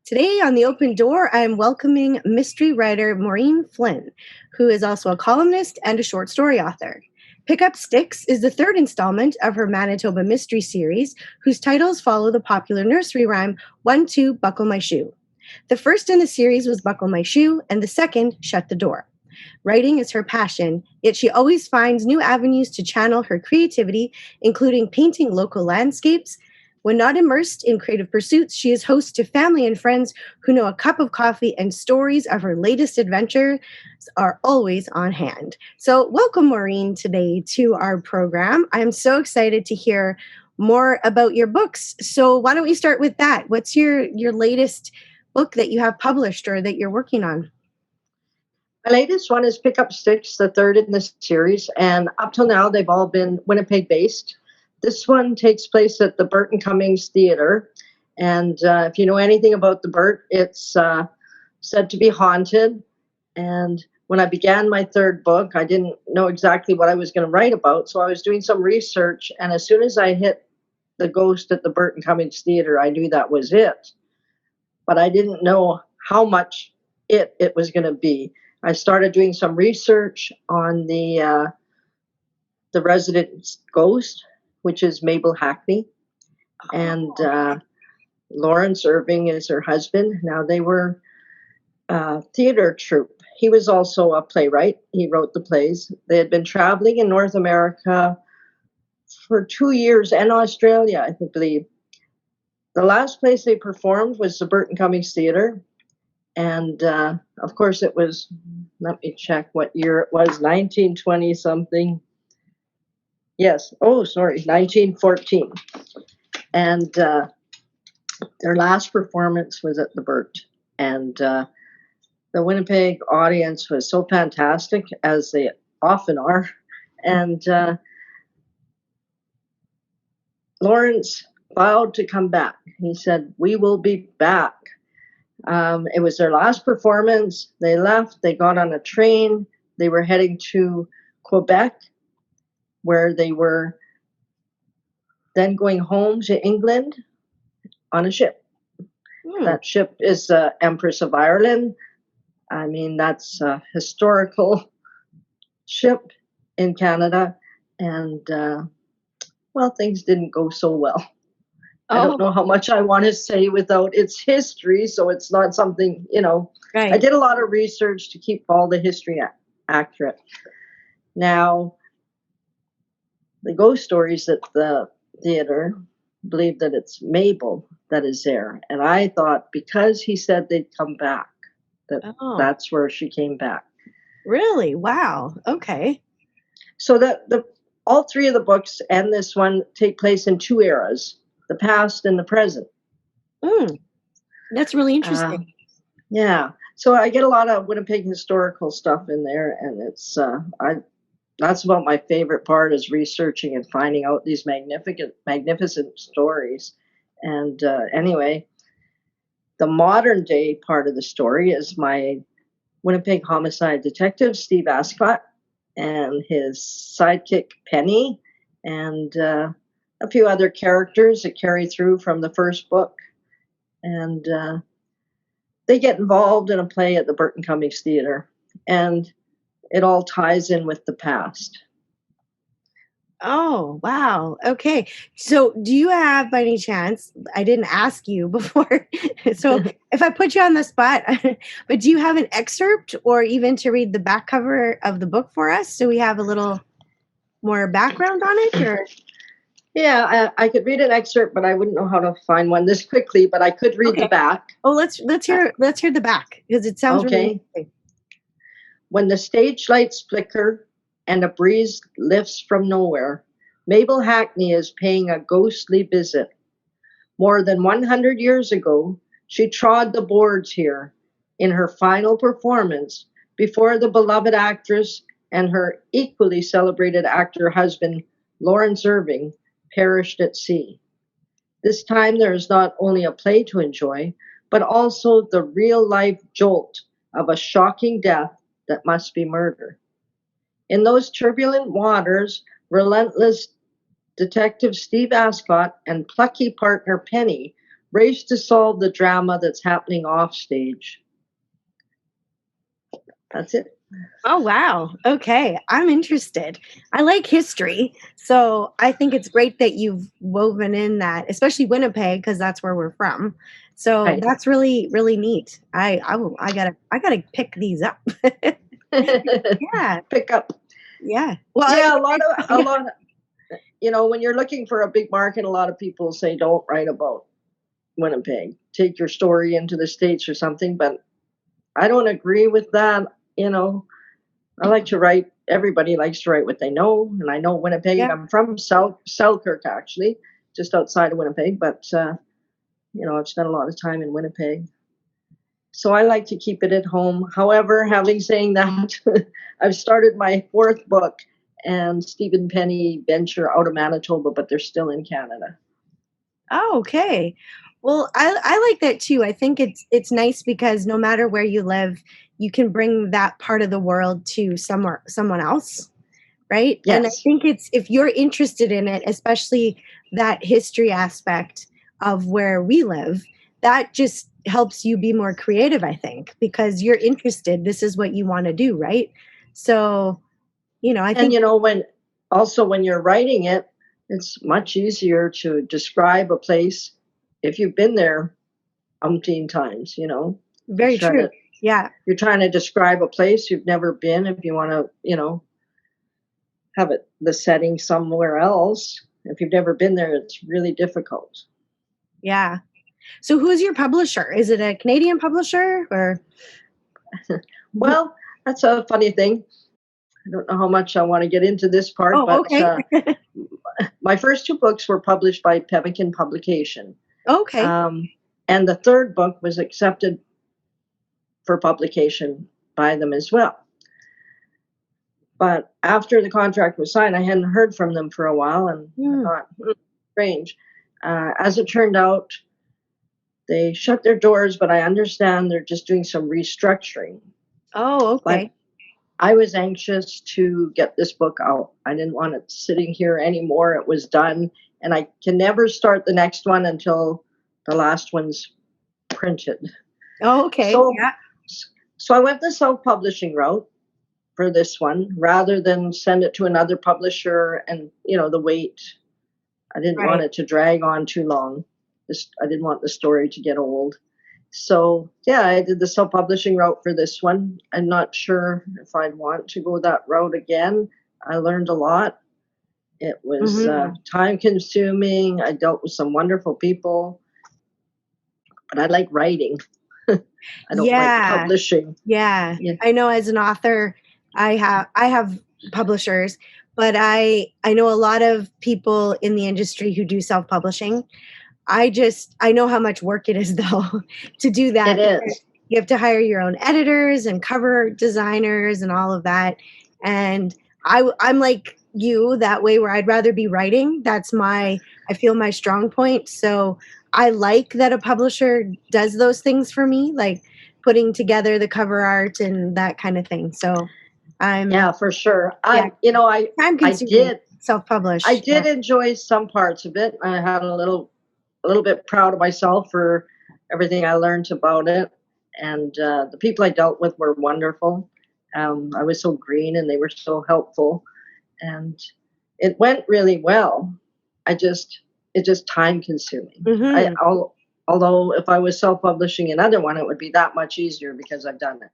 Today on The Open Door, I am welcoming mystery writer Maureen Flynn, who is also a columnist and a short story author. Pick Up Sticks is the third installment of her Manitoba mystery series, whose titles follow the popular nursery rhyme, 1, 2, Buckle My Shoe. The first in the series was Buckle My Shoe, and the second, Shut the Door. Writing is her passion, yet she always finds new avenues to channel her creativity, including painting local landscapes. When not immersed in creative pursuits, she is host to family and friends who know a cup of coffee, and stories of her latest adventures are always on hand. So welcome, Maureen, today to our program. I'm so excited to hear more about your books. So why don't we start with that? What's your latest book that you have published or that you're working on? My latest one is Pick Up Sticks, the third in this series, and up till now they've all been Winnipeg-based. This one takes place at the Burton Cummings Theatre, and if you know anything about the Burt, it's said to be haunted. And when I began my third book, I didn't know exactly what I was going to write about, so I was doing some research, and as soon as I hit the ghost at the Burton Cummings Theatre, I knew that was it. But I didn't know how much it was going to be. I started doing some research on the resident ghost, which is Mabel Hackney, and Lawrence Irving is her husband. Now, they were a theater troupe. He was also a playwright. He wrote the plays. They had been traveling in North America for 2 years and Australia, I believe. The last place they performed was the Burton Cummings Theatre. And, of course, it was, let me check what year it was, 1920 something. Yes. Oh, sorry, 1914. And their last performance was at the Burt. And the Winnipeg audience was so fantastic, as they often are. And Lawrence vowed to come back. He said, "We will be back." It was their last performance. They left. They got on a train. They were heading to Quebec, where they were then going home to England on a ship. That ship is the Empress of Ireland. I mean, that's a historical ship in Canada. And, well, things didn't go so well. I don't know how much I want to say without its history, so it's not something, Right. I did a lot of research to keep all the history accurate. Now, the ghost stories at the theater believe that it's Mabel that is there. And I thought, because he said they'd come back, that's where she came back. Really? Wow. Okay. So all three of the books and this one take place in two eras, the past and the present. That's really interesting. Yeah. So I get a lot of Winnipeg historical stuff in there, and it's that's about my favorite part, is researching and finding out these magnificent stories. And anyway, the modern day part of the story is my Winnipeg homicide detective, Steve Ascott, and his sidekick, Penny, and a few other characters that carry through from the first book. And they get involved in a play at the Burton Cummings Theatre, and it all ties in with the past. Oh, wow. Okay. So do you have, by any chance, I didn't ask you before, so if I put you on the spot, but do you have an excerpt or even to read the back cover of the book for us, so we have a little more background on it? Or? Yeah, I could read an excerpt, but I wouldn't know how to find one this quickly, but I could read the back. Oh, let's hear the back, because it sounds really interesting. When the stage lights flicker and a breeze lifts from nowhere, Mabel Hackney is paying a ghostly visit. More than 100 years ago, she trod the boards here in her final performance before the beloved actress and her equally celebrated actor husband, Lawrence Irving, perished at sea. This time there is not only a play to enjoy, but also the real-life jolt of a shocking death that must be murder. In those turbulent waters, relentless Detective Steve Ascott and plucky partner Penny race to solve the drama that's happening off stage. That's it. Oh, wow. Okay. I'm interested. I like history. So I think it's great that you've woven in that, especially Winnipeg, because that's where we're from. So Right. that's really, really neat. I gotta pick these up. Yeah. Pick up. Yeah. Well, Yeah, a yeah. lot. When you're looking for a big market, a lot of people say don't write about Winnipeg. Take your story into the States or something. But I don't agree with that. I like to write. Everybody likes to write what they know, and I know Winnipeg. Yeah. I'm from Selkirk, actually, just outside of Winnipeg. But I've spent a lot of time in Winnipeg, so I like to keep it at home. However, having saying that, I've started my fourth book, and Stephen Penny venture out of Manitoba, but they're still in Canada. Oh, okay. Well, I like that too. I think it's nice because no matter where you live, you can bring that part of the world to someone else, right? And I Yes, think it's if you're interested in it, especially that history aspect of where we live, that just helps you be more creative, I think, because you're interested. This is what you want to do, right? So, I and think when you're writing it, it's much easier to describe a place if you've been there umpteen times. You very try true. to Yeah. you're trying to describe a place you've never been. If you want to, have it the setting somewhere else. If you've never been there, it's really difficult. Yeah. So who's your publisher? Is it a Canadian publisher or Well, that's a funny thing. I don't know how much I want to get into this part, Oh, but okay. my first two books were published by Pemmican Publication. Okay. And the third book was accepted for publication by them as well. But after the contract was signed, I hadn't heard from them for a while, and I Hmm. thought, strange. As it turned out, they shut their doors, but I understand they're just doing some restructuring. Oh, But okay. I was anxious to get this book out. I didn't want it sitting here anymore. It was done, and I can never start the next one until the last one's printed. Oh, okay. So, Yeah. so I went the self-publishing route for this one rather than send it to another publisher and the wait. I didn't want Right. it to drag on too long. I didn't want the story to get old. So yeah, I did the self-publishing route for this one. I'm not sure if I'd want to go that route again. I learned a lot. It was Hmm. time consuming. I dealt with some wonderful people, but I like writing. I don't like Yeah. publishing. Yeah. Yeah. I know as an author, I have publishers, but I know a lot of people in the industry who do self-publishing. I know how much work it is though to do It that because is. you have to hire your own editors and cover designers and all of that. And I'm like you that way where I'd rather be writing. I feel my strong point. So I like that a publisher does those things for me, like putting together the cover art and that kind of thing. So I'm Yeah, for sure. yeah, time I consuming, did I self-publish. Yeah. did enjoy some parts of it. I had a little bit proud of myself for everything I learned about it, and the people I dealt with were wonderful. I was so green, and they were so helpful, and it went really well. It's just time consuming. Hmm. Although if I was self publishing another one, it would be that much easier because I've done it.